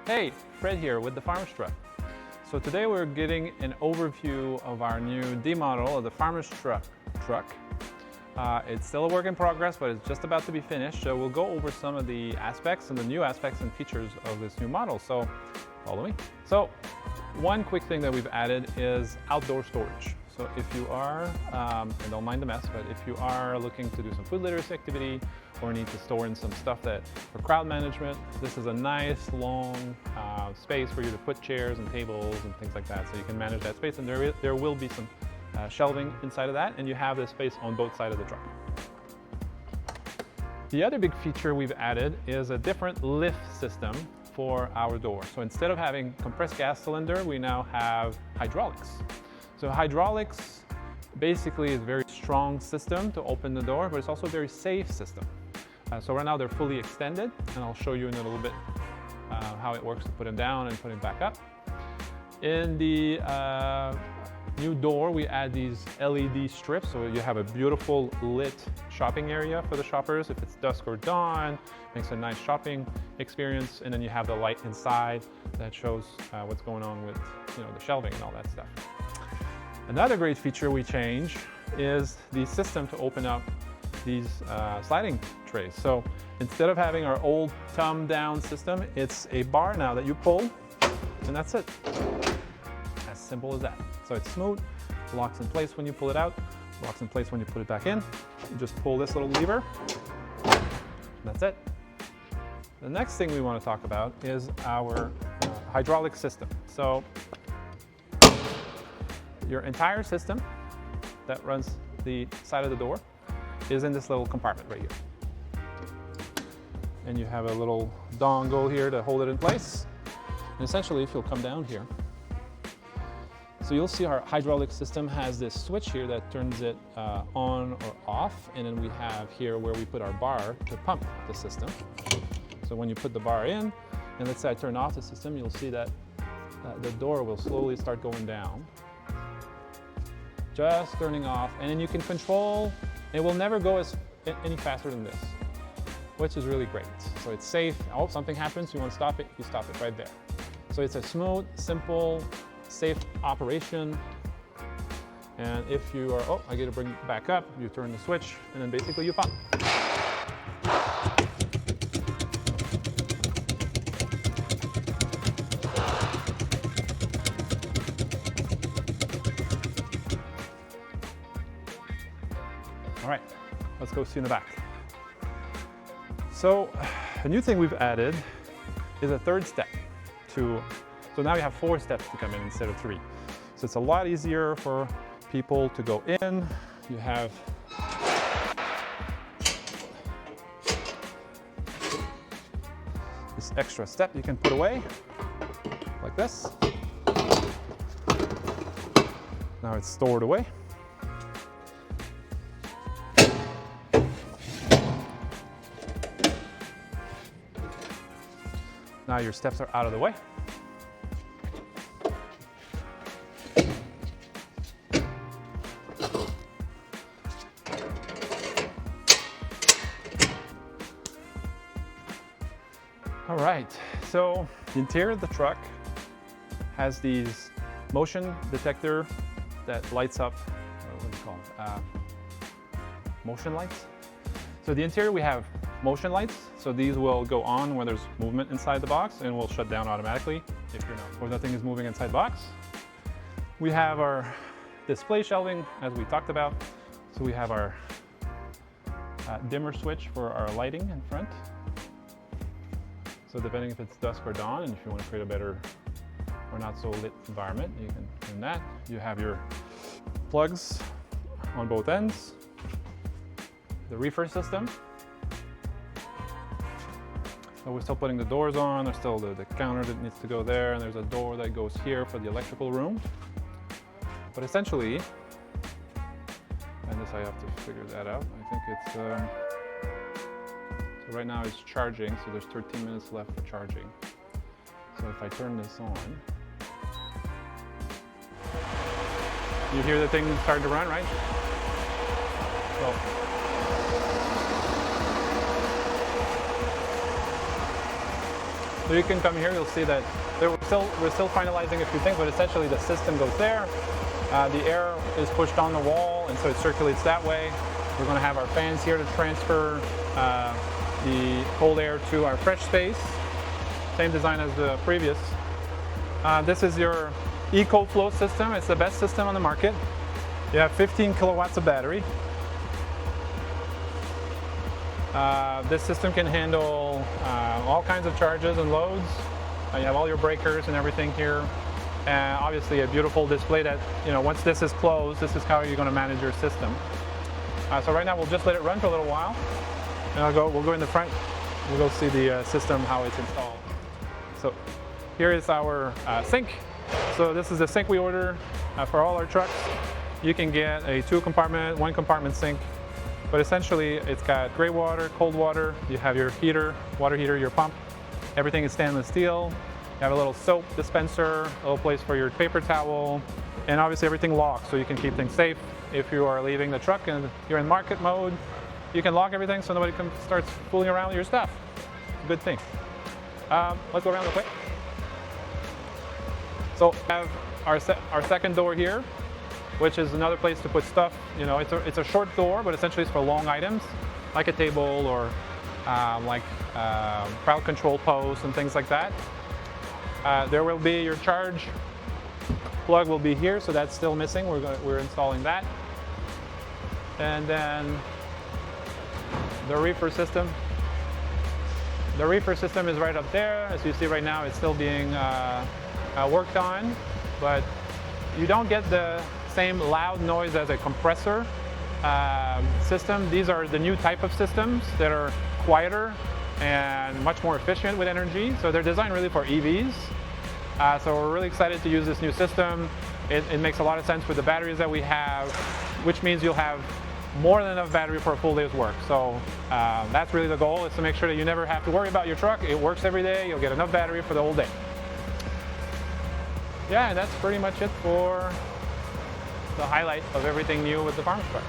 Hey, Fred here with the Farmer's Truck. So today we're getting an overview of our new D model of the Farmer's Truck. It's still a work in progress, but it's just about to be finished. So we'll go over some of the aspects and the new aspects and features of this new model. So follow me. So one quick thing that we've added is outdoor storage. So if you are, and don't mind the mess, but if you are looking to do some food literacy activity or need to store in some stuff that for crowd management, this is a nice long space for you to put chairs and tables and things like that. So you can manage that space, and there will be some shelving inside of that, and you have this space on both sides of the truck. The other big feature we've added is a different lift system for our door. So instead of having compressed gas cylinder, we now have hydraulics. So hydraulics basically is a very strong system to open the door, but it's also a very safe system. So right now they're fully extended, and I'll show you in a little bit how it works to put them down and put them back up. In the new door, we add these LED strips, so you have a beautiful lit shopping area for the shoppers. If it's dusk or dawn, makes a nice shopping experience, and then you have the light inside that shows what's going on with the shelving and all that stuff. Another great feature we change is the system to open up these sliding trays. So instead of having our old thumb down system, it's a bar now that you pull, and that's it. As simple as that. So it's smooth, locks in place when you pull it out, locks in place when you put it back in. You just pull this little lever, and that's it. The next thing we want to talk about is our hydraulic system. So your entire system that runs the side of the door is in this little compartment right here. And you have a little dongle here to hold it in place. And essentially, if you'll come down here, so you'll see our hydraulic system has this switch here that turns it on or off. And then we have here where we put our bar to pump the system. So when you put the bar in, and let's say I turn off the system, you'll see that the door will slowly start going down. Just turning off, and then you can control, it will never go any faster than this, which is really great. So it's safe. Oh, something happens, you want to stop it, you stop it right there. So it's a smooth, simple, safe operation. And if you are, I get to bring it back up, you turn the switch, and then basically you pump. All right, let's go see in the back. So a new thing we've added is a third step so now you have 4 steps to come in instead of 3. So it's a lot easier for people to go in. You have this extra step you can put away like this. Now it's stored away. Now your steps are out of the way. All right, so the interior of the truck has these motion detector that lights up, what do you call it? Motion lights. So the interior, we have motion lights. So these will go on when there's movement inside the box and will shut down automatically if you're not, or nothing is moving inside the box. We have our display shelving, as we talked about. So we have our dimmer switch for our lighting in front. So depending if it's dusk or dawn, and if you want to create a better or not so lit environment, you can do that. You have your plugs on both ends. The reefer system. So we're still putting the doors on, there's still the counter that needs to go there, and there's a door that goes here for the electrical room. But essentially, and this I have to figure that out, I think it's, so right now it's charging, so there's 13 minutes left for charging. So if I turn this on, you hear the thing starting to run, right? So, So you can come here, you'll see that we're still finalizing a few things, but essentially the system goes there. The air is pushed on the wall, and so it circulates that way. We're going to have our fans here to transfer the cold air to our fresh space. Same design as the previous. This is your EcoFlow system. It's the best system on the market. You have 15 kilowatts of battery. This system can handle all kinds of charges and loads. You have all your breakers and everything here. And obviously a beautiful display that, once this is closed, this is how you're going to manage your system. So right now we'll just let it run for a little while. And we'll go in the front. We'll go see the system, how it's installed. So here is our sink. So this is the sink we order for all our trucks. You can get a 2-compartment, 1-compartment sink. But essentially, it's got gray water, cold water. You have your heater, water heater, your pump. Everything is stainless steel. You have a little soap dispenser, a little place for your paper towel, and obviously everything locked so you can keep things safe. If you are leaving the truck and you're in market mode, you can lock everything so nobody starts fooling around with your stuff. It's a good thing. Let's go around real quick. So we have our second door here, which is another place to put stuff. It's a short door, but essentially it's for long items, like a table or crowd control posts and things like that. There will be your charge plug will be here, so that's still missing. We're installing that. And then the reefer system. The reefer system is right up there. As you see right now, it's still being worked on, but you don't get the same loud noise as a compressor system. These are the new type of systems that are quieter and much more efficient with energy. So they're designed really for EVs. So we're really excited to use this new system. It makes a lot of sense with the batteries that we have, which means you'll have more than enough battery for a full day's work. So that's really the goal, is to make sure that you never have to worry about your truck. It works every day. You'll get enough battery for the whole day. Yeah, and that's pretty much it for the highlight of everything new with the farm truck.